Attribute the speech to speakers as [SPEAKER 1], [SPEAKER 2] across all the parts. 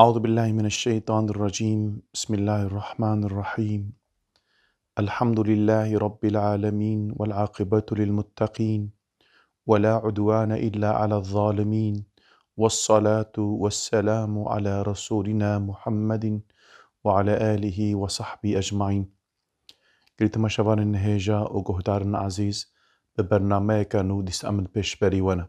[SPEAKER 1] أعوذ بالله من الشيطان الرجيم. بسم الله الرحمن الرحيم. الحمد لله رب العالمين والعاقبة للمتقين ولا عدوان إلا على الظالمين، والصلاة والسلام على رسولنا محمد وعلى آله وصحبه أجمعين. قلت شبان النهيجة وقهدارنا عزيز ببرنامج كانوا ديس أمن بيشبري وانا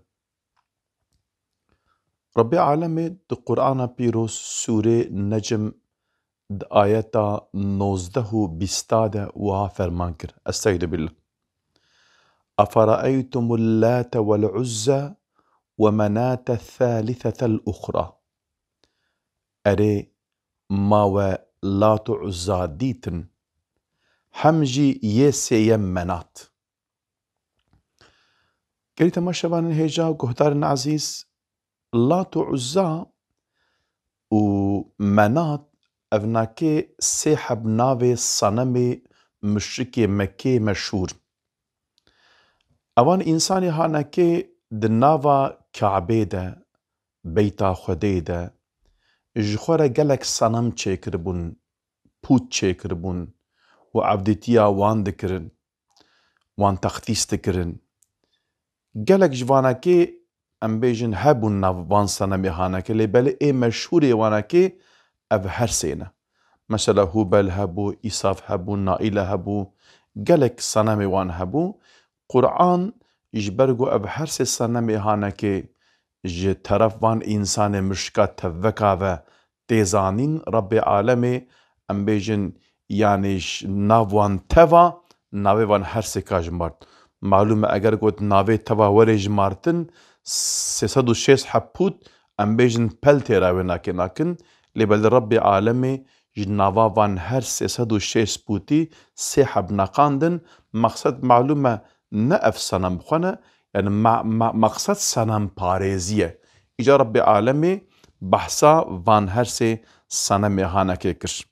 [SPEAKER 1] ربي عالمي دو قرآن بيروس سورة نجم آياتا 19 بيستادة وها فرمان كر. استعيذ بالله. أفرأيتم اللات والعزى ومناة الثالثة الأخرى. أري ما لات عزى ديتن حمجي يسي منات. قلت ما شبان الهيجا وقهدار عزيز لات عزى ومنات افناكي سيحب ناوي صنمي مشركي مكي مشهور. اوان انساني هاناكي دناوا كعبه ده بيتا خده ده جخورا گلك صنم چيكربون پوت چيكربون وعبدتيا وان دكرن وان تختيس دكرن گلك جواناكي ام بيجن هبون ناو وان صنمي هاناكي لبالي اي مشهوري واناكي اف هر سينه مثلا هوبل هبو إيصاف هبو نائلة هبو گلك صنمي وان هبو. قرآن يجبرگو اب هر سي صنمي هانكي ج طرف وان انسان مشكا تفكا و تيزانين رب عالمي ام بيجن يعني ناوان توا ناوي وان هر سي كاجمارت. معلومة اگر قد ناوي توا وري جمارتن 306 حبوت ام بيجن پل تيراوي ناكي ناكن لبل رب عالمي جناوا وان هر 306 بوتي سيحب ناقاندن. مقصد معلومة نأف صنم خونه يعني مقصد صنم پاريزية. إجا رب عالمي بحثا وان هر سي صنم هانا كيكر.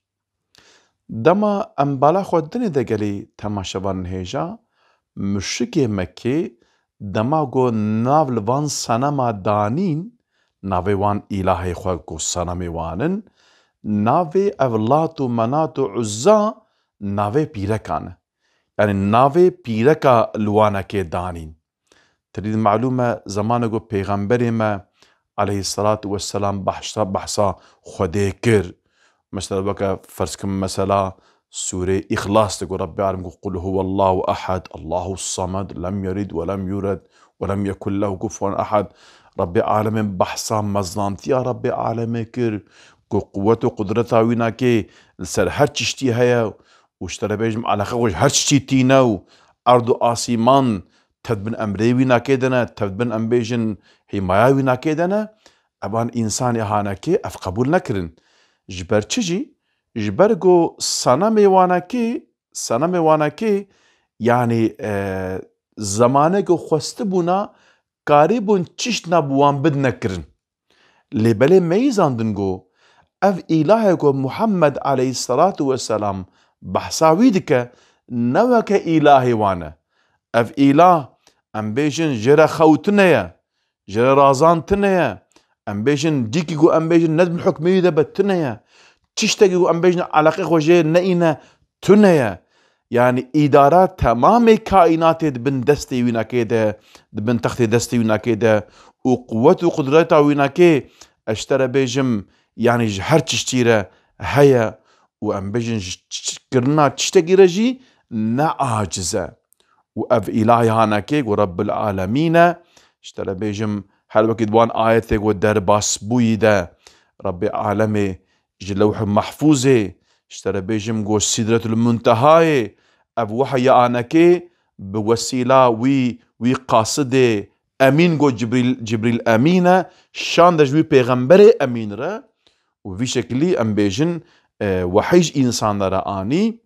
[SPEAKER 1] دما امبالا خود دني دقلي تماشوان هيجا مشركي مكي دما گو ناول وان صنم دانين ناوي وان إلهي خواه گو صنم وانن ناوي اولات و منات و عزا ناوي بيركان يعني ناوي بيركا لوانا كي دانين. تريد معلومة زمانه پیغمبر ما عليه الصلاة والسلام بحثا خده كر. مثلا بك فرض كم مثلا سورة إخلاص تقول رب العالمين قل هو الله أحد الله الصمد لم يلد ولم يولد ولم يكن له كفوا أحد. رب العالمين بحثا مزنانتيا رب العالمين كر قوة وقدرتها وينا كي السر هر تشتي هيا واشترى بيجم على خوش هر تشتي تينو أرض آسيمان تدبن أمري وينا كيدنا تدبن أم بيجن حمايا وينا كيدنا أبان إنسان يهانا كي أف قبول نكرن. جبر چجي جبر گو صنم وانا كي يعني زمانه گو خوست بونا كاري بون چشت نبوان بد نكرن لبالي ميزاندن گو اف إلهي گو محمد عليه الصلاة والسلام بحثاوي دك نوك إلهي وانا اف إله ام بيجن جرى خوتنيا جرى رازان تنيا ام بيجن ديكي گو ام بيجن ندم الحكمي دبت تنيا تشتكي گو ام بيجن علاقه خوجه نئنا تنيا يعني إدارات تمام كائنات بن دستي وينا كده بن تختي دستي وينا كده وقوة وقدرتها وينا كي اشترى بيجم يعني هر تشتيره هيا وام بيجن كرنا تشتكي رجي نعاجزه وأف إلهي هاناكي ورب العالمين اشترى بيجم هل وكيد وان آياتي ودر باسبويدا رب العالمي جلوح محفوظي اشترى بيجم جو سدرة المنتهاي أف وحي آناكي بوسيلة وي قاصدي أمين جو جبريل أمينة شان دجوي پیغمبر أمين را وفي شكلي أم بيجن وحيج إنسان را آني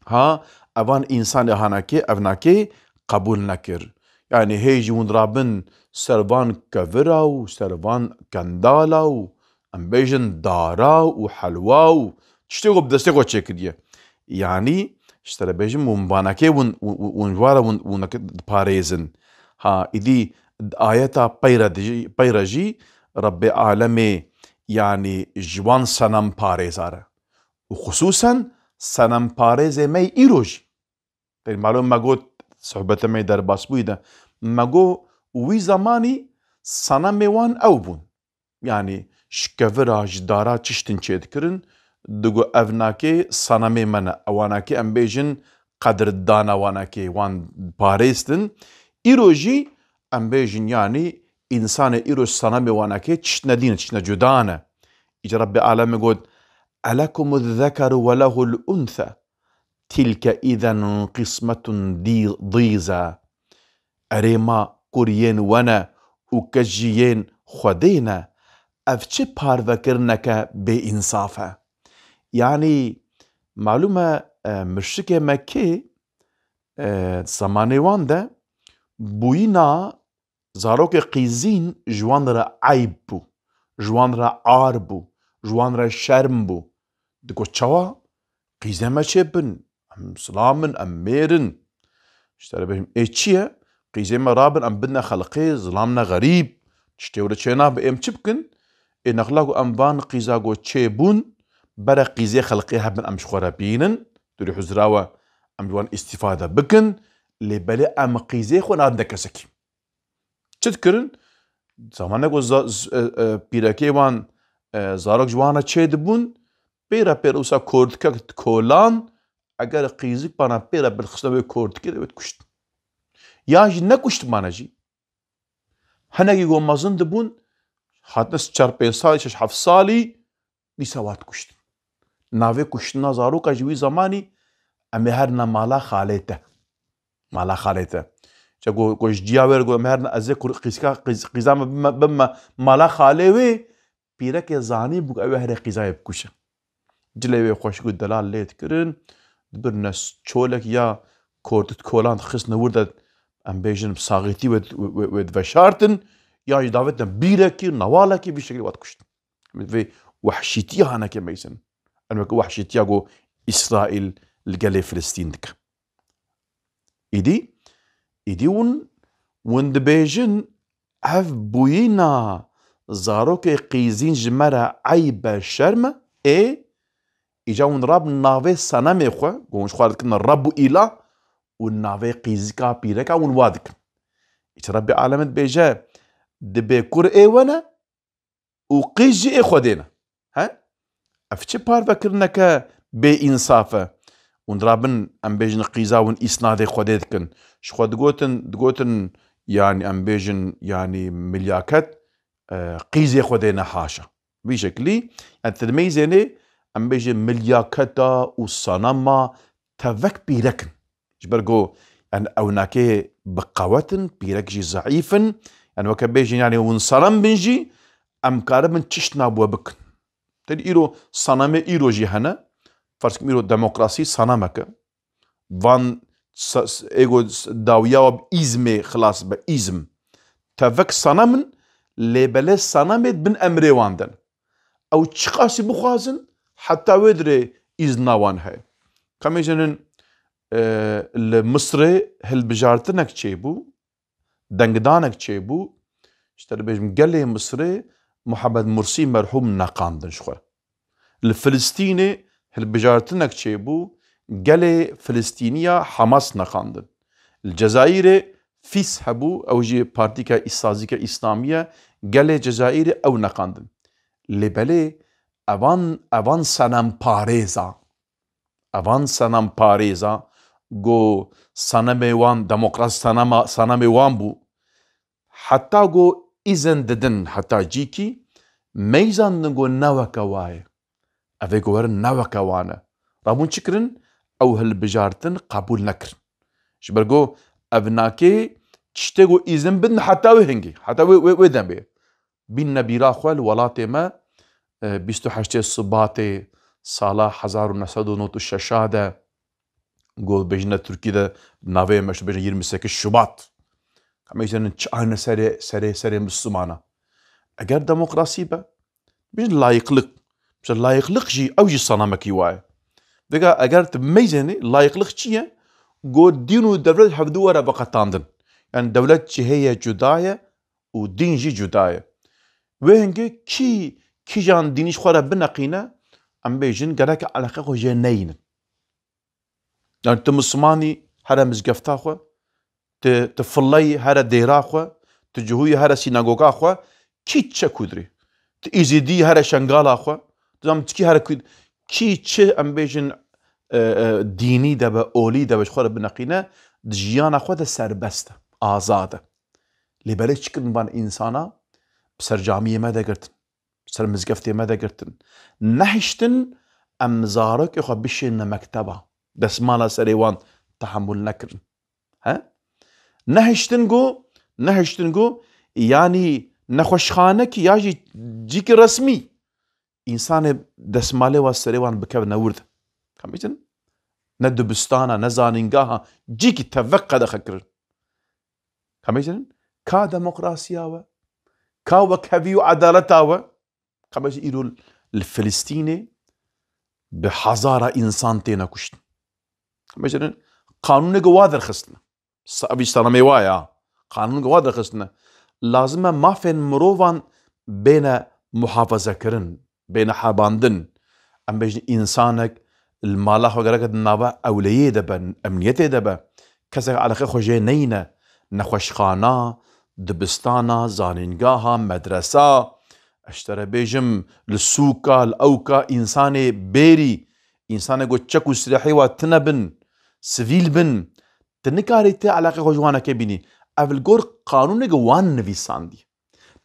[SPEAKER 1] ها اوان انسان هاناكي افناكي قبول نكر. يعني هيجي ونرابن سربان كفرا وسربان كندالا وام بيجن دارا وحلوا تشتغل بدستيقو تشكريه يعني اشترى بيجن مباناكي ونوارا ونك باريزن ها إذي آياتا بيرجي رب عالمي يعني جوان سنم پارێزارە وخصوصا سنم پارێزێمەی ئیرۆژی معلوم مەگۆ صحبەتەمەی دەرباس بوویدا مەگۆ وی زمانی سەنەمێ وان ئەو بوون يعني شکەڤرا ji dara çiştên çê dikirin digo ev nakê sanamê me ne ewanakê em bêjin qedirdana wanakê wan parêstin îro jî em bêjin yanî însanê îro sanamê wanakê çişt nedîne çişt ne cuda ne îca Rabbî alemê got elekumuz zekeru ve lehul untha tilke îzen qismetun dîza erê ma kuriyên we ne û kes jî yên xwedê ne ev çi parvekirneke bêînsaf e yani malum e mişikê Mekkê zamanê wan de bûyîna zarokê qîzîn ji wan re eyb bû ji wan re ar bû ji wan re şerm bû digot çawa qîzê me çê bin em silamin em mêrin işte bêjim ê çi ye qîzê me rabin em bidine xelqê zilam ne xerîb tiştê were çê nabe em çi bikin ê nexla ku em van qîza got çê bûn bere qîzê xelqê hebin em ji xwe re bînin durî huzrawe em ji wan îstîfade bikin lê belê em qîzê xwe nadin kesekî çi dikirin zamanê ku pîrekê wan zarok ji wan re çê dibûn pêra pêra wisa kordikek kolan eger qîzik bana pêra bilxisne wê kordikê de wê dikuştin ya jî nekuştmane jî hinekî ku mezin dibûn hatine 4-5 salî 6-7 salî dîsa wat kuştin navê kuştina zaroka ji wî zamanî em ê herine mala xalê te mala xalê te ku ji ciya wê re got em herine ez ê qîza me bime mala xalê wê pîrekê zanî bû ew ê here qîzayê bikuşe cilê wê xweşik û delal lê dikirin dibirine çolek ya kordit kolan dixistin wir de em bêjin saxîtî wê diveşartin ya jî davetin bîrekî newalekî vî şeklî wat kuştin vê wehşîtiya hinekê meysin em wekî wehşîtiya got İsraîl li gelê Filistîn dike îdî hûn dibêjin ev bûyîna zarokê qîzîn ji me re eyb e şerm e îca hûn rabin navê senemê xwe ku hûn ji xwe re dikin reb û îlah û navê qîzika pîreka hûn wa dikin îça Rabbî alemê dibêje dibê kur ê we ne û qîz jî ê xwedê ne he ev çi parvekirneke bêînsaf e hûn rabin em bêjin qîza hûn îsnadê xwedê dikin ji xwe digotin yani em bêjin yani milyaket qîzê xwedê ne haşa vî şeklî yani tilmeyzênê em bêjin milyaketa û sanema tevek pîrekin ji ber got yani ewnakê bi qewetin pîrek jî zehîfin yani weke bêjin yani hûn senem bin jî em karibin çişt nab we bikin tenê îro senemê îro jî hene ferz kim îro demokrasî senemek e van ê got dawiya we bi îzmê xilas be îzm tevek senemin lê belê senemê dibin emrê wan de ew çi qasî bixwazin heta wê dirê îzna wan heye kamêjinin li Misrê hilbijartinek çêbû dengdanek çêbû işte dibêjim gelê Misrê Muhemed Mursî merhûm neqandin ji xwe li Filistînê hilbijartinek çêbû gelê Filistîniya Hamas neqandin li Cezayîrê Fîs hebû ew jî partîka sazîka îslamî gelê Cezayîrê ew neqandin lê belê evan senem parêza got senemê wan demokrasî senemê wan bû heta got îzin didin heta cîkî meyzan din got neweke wa ye ev ê got werin neweke wan e rabûn çi kirin ew hilbijartin qebûl nekirin ji ber got ev nakê tiştê got îzin bidin heta wê hingî heta wê demê bînne bîra xwe li welatê me 28 Şubatê sala 1996 de got bêjine Tirkî de navê me bêjin 28 Şubat kamêjinin çi ayne serê Müslümana eger demokrasî be bêjin layıklık jî ew jî senemekî wa ye vêga eger tu bimeyzênî layıklık çi ye got dîn û devlet hevdû were veqetandin yani devlet jî heye cuda ye û dîn jî cuda ye wê hingê kî كيجان دينيش خورا بنقينا ام بيجن قالك على خو جنين يعني تمسماني هذا مزقفتا خو تفلي هذا ديرا خو تجهوي هذا سيناغوغا خو كي تشكودري تيزيدي هذا شنغالا خو تزام تكي هذا كي تش ام بيجن ديني دابا اولي دابا خورا بنقينا دجيانا خو سربسته آزاده لبالك شكل بان انسانا بسر جامعه ماذا قلت بسر مزقفتي ماذا قلت نحشتن ام زارك يخو بشين مكتبه دسمالا سريوان تحمل نكرن ها نهشتنگو يعني نخوشخانك ياجي جيك رسمي انسان دسماله وسريوان بكب نورد خميتن ندبستانا نزانينغاها جيك تفقد خكر خميتن كا ديمقراطيا كا وكبيو عدالتا خميش يقولوا الفلسطيني بحضارة انسان تينا كشت خميتن قانون قوادر خصنا أبي سلامي وايا قانون قوادر خصنا لازم ما فين مروفان بين محافظة كرن بين حاباندن ام بيجن انسانك المالا وقالك النابا اوليه دبا امنيته دبا كذا على خير خوجي نينا نخوشخانا دبستانا زانينغاها مدرسة اشترى بيجم للسوكا الاوكا انساني بيري انساني قو تشكو سلاحي واتنبن سفيل بن تنكاري تي علاقه خوجوانا كبيني اول غور قانون جوان نویساندی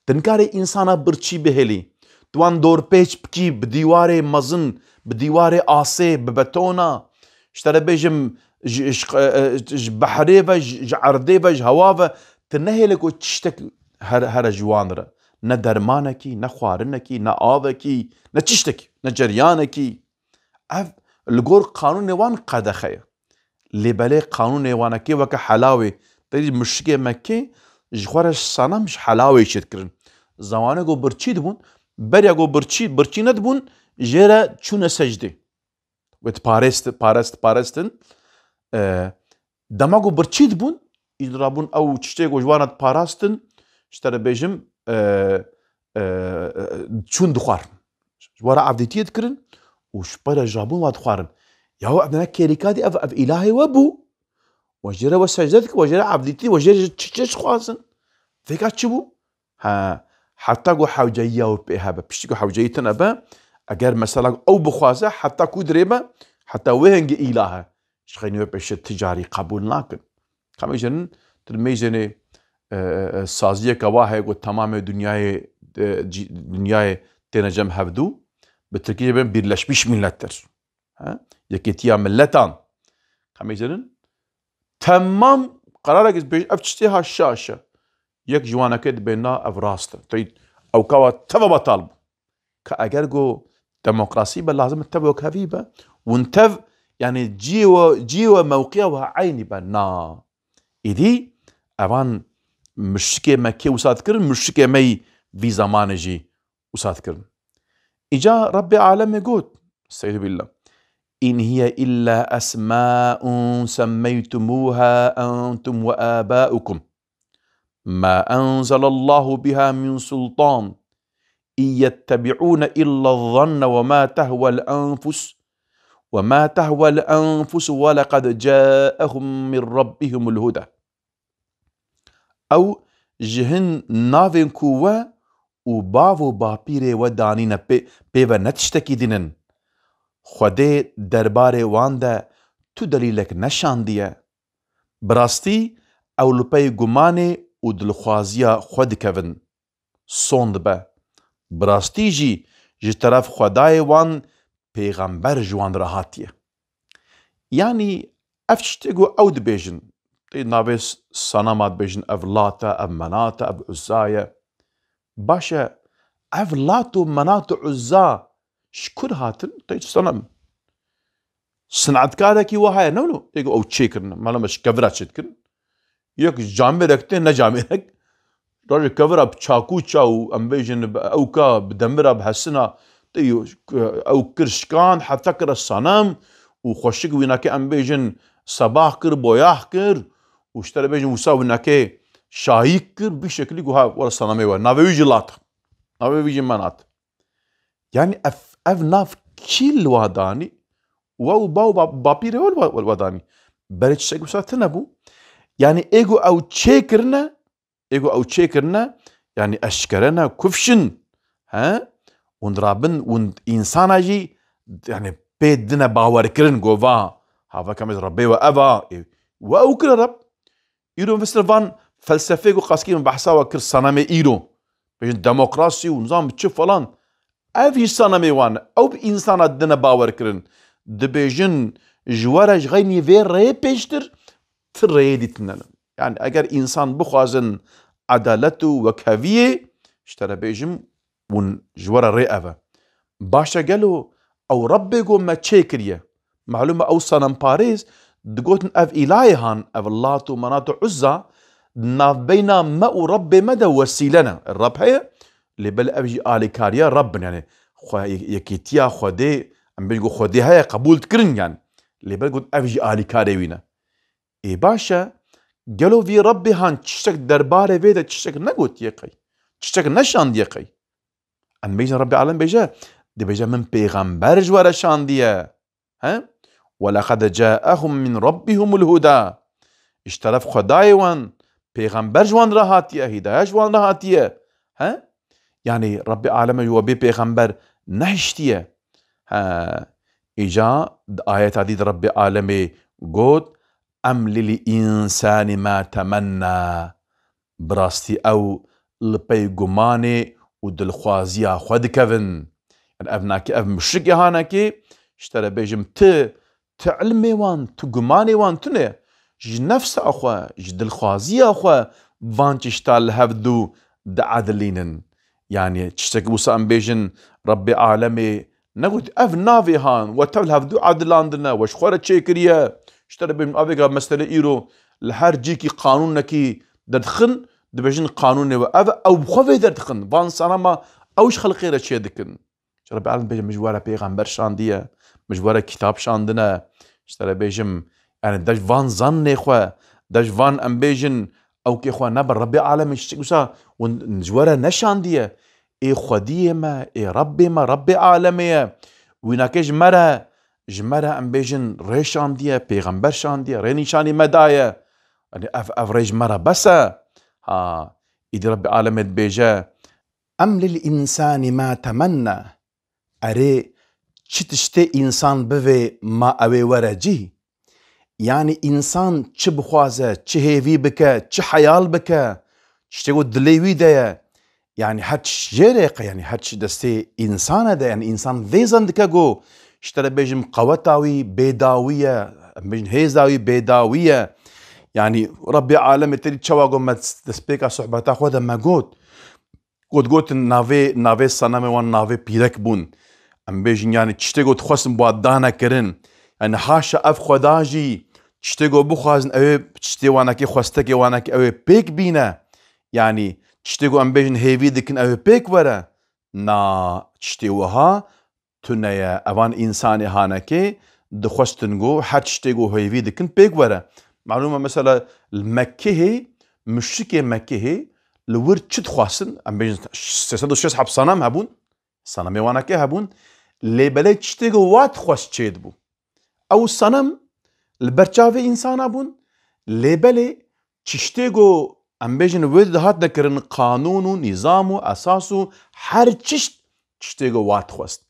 [SPEAKER 1] تنكاري انسانا برچی بهلی توان دور پیچ بکی بدیواره مزن بدیواره آسه ببتونا اشترى بيجم بحري بج عردي بج هواوه تنهلك وتشتك هر جوانره نه درمانكي نه خوارنكي نه آوكي نه تشتكي نه جريانكي اف الغور قانون وان قدخيه لبالي قانون وانكي وك حلاوي تريد مشكي مكي جخورش سانا مش حلاوي شتكرن زمانه گو برچي دبون بريا گو برچي ندبون جيرا چون سجده وت پارستن دماغو برچي دبون يدرابون او تشتي گو جوانت پاراستن اشترى بيجم چون دخوار جوارا عبدتي تكرن وشبرا جابون واد خوارن ياهو ابنا كيريكادي اف الهي وابو وجرى وسجدتك وجرى عبدتي وجرى تشش خوازن فيكا تشبو ها حتى قو حوجية وبيهابا بشتكو حوجيتنا با اگر مثلا او بخوازه حتى كودريبا حتى وهنج إلهه شخينيو بيش التجاري قبول ناكن خميجن ترميجن سازية كواهي قو تمام دنياي تنجم هفدو بالتركيز بين بيرلش بيش ملتر ها يكيتيا ملتان خميجن تمام قرارك بيش افتشتيها الشاشة يك جوانا كد بينا افراستا تريد او كوا تبا بطالب كأجرجو ديمقراطية لازم تبوا كهيبة ونتف يعني جيوا موقعها عيني بنا إذي أبان مشكلة مكي وسات كرن مشكلة مي في زمان جي وسات كرن إجا رب العالم يقول استعيذ بالله إن هي إلا أسماء سميتموها أنتم وآباؤكم ما أنزل الله بها من سلطان إن يتبعون إلا الظن وما تهوى الأنفس ولقد جاءهم من ربهم الهدى أو جهن نافن كوا وباو باپيره ودانين بيوه نتشتكي دينن خوده درباره وانده تو دليلك نشانديه براستي او لپي گمانه و دلخوازيه خود كون صوند به براستي جي طرف خدای وان پیغمبر جوان راحتيه يعني افتشتگو او دبيجن تي نابس سانامات بيجن افلاتا اب مناتا اب عزايا باشا افلاتو مناتو عزا شكر هاتن تي سنم صنعتكاركي وهاي نولو يقو او تشيكرن مالا مش كفرات شتكن يك جامي ركتي نا جامي رك راجل كفرا بچاكو چاو ام بيجن اوكا بدمرا بحسنا تيو او كرشكان حتى كر الصنم وخشك ويناكي ام بيجن صباح كر بوياح كر واشترى بيجن وساو ناكي شايك كر بشكل جوها ورا الصنمي وا نافيجي لات نافيجي منات يعني اف ناف كيل واداني و باو بابيري والواداني بريت شك بساتنبو يعني ايجو او تشيكرنا يعني اشكرنا كفشن ها ونرابن وند انسان جي يعني بيدنا باور كرن جوفا هذا كم ربي وابا واوكل رب يرو مثل فان فلسفه قاسكين بحثا وكر صنمي ايرو بين ديمقراطي ونظام تشوف فلان افي صنمي وان او بانسان ادنا باور كرن دبيجن جوارج غيني في ري بيشتر تريدتنا يعني اگر انسان بخوازن عدالته وكافيه اشترى بيجم ون جوارا ري افا باشا قالوا او ربي قو ما تشيكريه معلومه او صنم باريس دقوتن اف الهان اف اللاتو مناتو عزة ناف بينا ما ربي مدى وسيلنا الرب هي اللي بل افجي الي كاريا رب يعني يكيتيا خودي ام بيجو خودي هي قبول تكرن يعني اللي بل قلت افجي الي كاري وينا اي باشا قالوا في ربي هان تشتك درباري فيدا تشتك نقوت يقي تشتك نشان يقي ام بيجا ربي عالم بيجا دي بيجا من بيغمبر جوارا شان ديا ها ولقد جاءهم من ربهم الهدى اشترف خداي وان بيغمبر جوان راهاتيا هدايا جوان راهاتيا ها يعني ربي عالم يو بي بيغمبر نهشتيا ها اجا آيات عديد ربي عالمي قد ام للإنسان ما تمنى براستي او لبي قماني ودلخوازيا خود كفن ابناكي اف مشرق هاناكي اشترى بيجم تعلمي وان تقماني وان تنه نفس اخوا دلخوازي اخوا فان تشتال هفدو دعادلينن يعني تشتكي بوسا ام بيجن ربي عالمي نقول اف نافي هان وتل هفدو عدلاندنا وش خورة تشيكريا اشترى بيجم افيقا مسألة ايرو لحر جيكي قانونكي ددخن دبيجن قانوني واف او بخوفي ددخن فان سانما اوش خلقيرا تشي دكن ربي عالم بيجم مجوارا بيغمبر شاندية مجوارا كتاب شاندنا اشترى بيجم يعني داش فان ظن خوا داش فان ام بيجن او كي خوا نبر ربي عالم اشتكوسا ونجوارا نشاندية اي خودية ما اي ربي ما ربي عالمية ويناكي جمرا ام بيجن ري شاندية بيغمبر شاندية ري نشاني مدايا يعني اف ري جمرا بسا ها ايدي ربي عالم بيجا ام للإنسان ما تمنى اري چتشتي انسان بوي ما اوي ورجي يعني انسان چه بخوازه چه هيفي بكه چه حيال بكه چتيقو دليوي ده يعني هاتش جيريق يعني هاتش دستي انسان ده يعني انسان ذيزن دكاقو اشترى بيجم قوتاوي بيداوية بيجن هيزاوي بيداوية يعني ربي عالم تري تشواقو ما تسبيكا صحبتا خودا ما قوت نافي صنامي وان نافي بيرك بون ام بيجن يعني تشتيقو تخوصن بوادانا كرن يعني حاشا اف خداجي تشتيقو بخوازن اوي تشتي واناكي خوستكي واناكي اوي بيك بينا يعني تشتيقو ام بيجن هيفي دكن اوي بيك ورا نا تشتيوها تنيا اوان انساني هاناكي دخوستنغو حد تشتيقو هيفي دكن بيك ورا معلومة مثلا المكيه مشكي مكيه لور تشد خواصن ام بيجن سيسدو شيس حب صنم هبون صنمي واناكي هبون لي بلاي تشتيقو وات خواست تشيدبو او صنم البرچاوي انسان ابون ليبلي تشتيغو ام بيجن ويد هات نكرن قانونو نظامو اساسو هر چشت تشتيغو وات خوست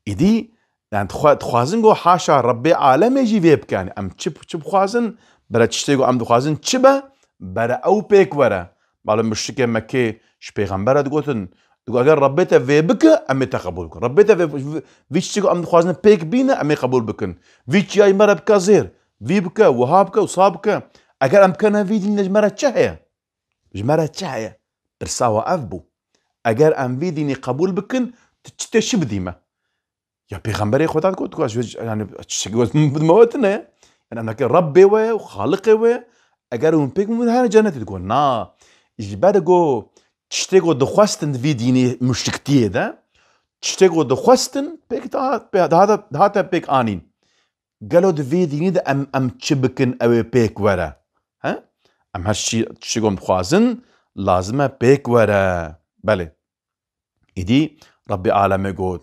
[SPEAKER 1] ايدي يعني تخوازنغو حاشا ربي عالم يجي فيب كان ام چب خوازن برا تشتيغو ام دخوازن چبا برا او بيك ورا معلوم مشكي مكي ش پیغمبر دغوتن اگر ربيته في بك امي تقبل بكن ربيته في تشتيغو ام دخوازن بيك بينا امي قبول بكن في جاي مرا بكازير في بك وهابك وصابك اگر امكانها في دين جمرة تشهية برساوة افبو اگر ام في ديني قبول بكن تشتشب ديما يا بيغمبري خدات قلت يعني تشتغل موتنا يعني انا ربي وخالقي اگر اون بيك من هاي جنة تقول نا يجبرقو تشتغل دخواستن في ديني مشتكتيه ده تشتغل دخواستن بيك هذا بيك انين قالوا دفي ديني ده ام تشبكن او بيك ورا ها ام هالشي تشيقوم خوازن لازمه بيك ورا بله ايدي ربي عالم يقول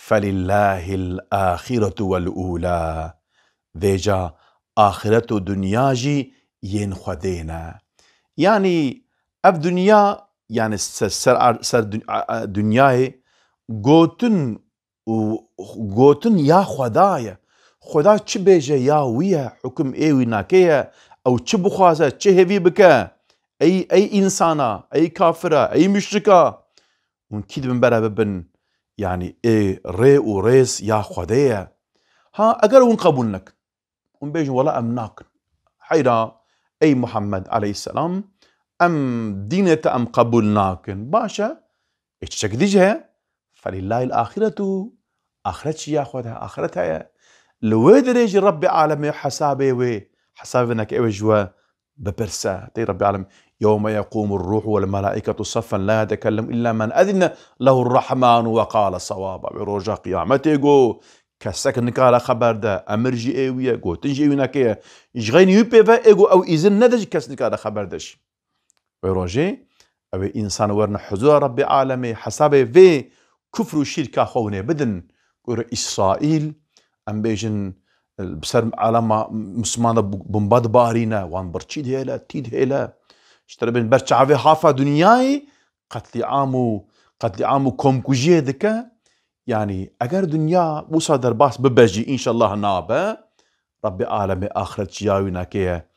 [SPEAKER 1] فلله الآخرة والأولى. ذيجا آخرة دنيا جي ين خدينا. يعني اف دنيا يعني سر دنیای گوتن یا خدایه. خدا چی بیجه یا ویه حکم ایوی ناکیه او چی بخوازه چی هیوی بکه ای انسانا ای کافره ای مشرکه اون کید من برا ببن يعني اي ري وريس يا خديه ها اگر اون قبول نك اون بيجن ولا امناك حيرا اي محمد عليه السلام ام دينة ام قبولناك باشا اتشك ديجها فلله الآخرة آخرتش يا خدها آخرتها لو دريج ربي عالمي حسابي وي حسابنك ايوه جوا ببرسا تي ربي عالم يوم يقوم الروح والملائكة صفا لا يتكلم إلا من أذن له الرحمن وقال صوابا بروجا قيامتي جو كسك نكالا خبر ده أمرجي ايويا جو تنجي ايونا كيه جغين يوبي فا ايغو أو إذن ندج كس نكالا خبر دش بروجي أو إنسان ورنا حضور ربي عالمي حسابي في كفر وشركة خونه بدن إسرائيل ام بيجن بسر علامة مسلمانة بمباد بارينا وان برشيد هيلا تيد هيلا اشترى بين برشعافي حافة دنياي قتل عامو كومكوجيه دكا يعني اگر دنيا بوسا درباس ببجي ان شاء الله نابا ربي عالمي آخرت جياوي ناكيه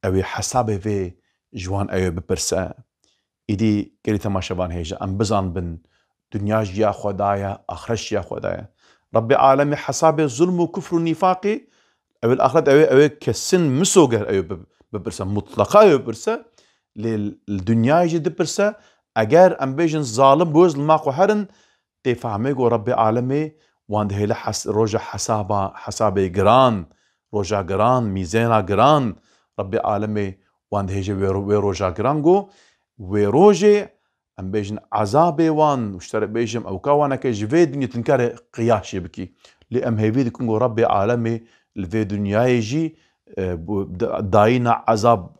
[SPEAKER 1] اوي حسابي في جوان اوي ببرسا ايدي كري تماشبان هيجا ام بزان بن دنيا جيا خدايا آخرش يا خدايا ربي عالمي حسابي ظلم وكفر ونفاقي او الآخرت اوي كسن مسوغر اوي ببرسا مطلقا اوي ببرسا للدنيا يجي دبرسا اگر ام بيجن ظالم بوز الماقو هرن تفهميقو ربي عالمي واند هيلا روجا حسابي جران روجا جران ميزانا جران ربي عالمي واند هيجي ويروجا جرانجو ويروجي ام بيجن عذابي وان واشترى بيجم او كوانا كي جفي دنيا تنكر قياشي بكي لام هيفيد كونغو ربي عالمي الفي دنيا يجي داينا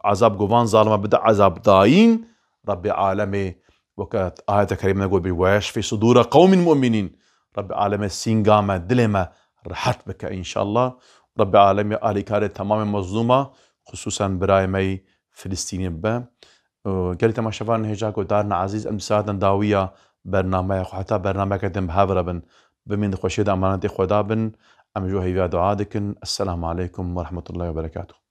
[SPEAKER 1] عذاب جوفان ظالمه بدا عذاب داين ربي عالمي وكانت آية كريمة نقول بيشفي صدور قوم مؤمنين ربي عالمي سينغاما دلما رحت بك ان شاء الله ربي عالمي آلي كاري تمام مظلومة خصوصا برايمي فلسطيني با قالت ما شفان هجاكو دارنا عزيز امسادا داوية برنامج حتى برنامج كدم هافربن بمن خوشيد امانتي خدا بن ام جو هيا دعاء دكن السلام عليكم ورحمة الله وبركاته.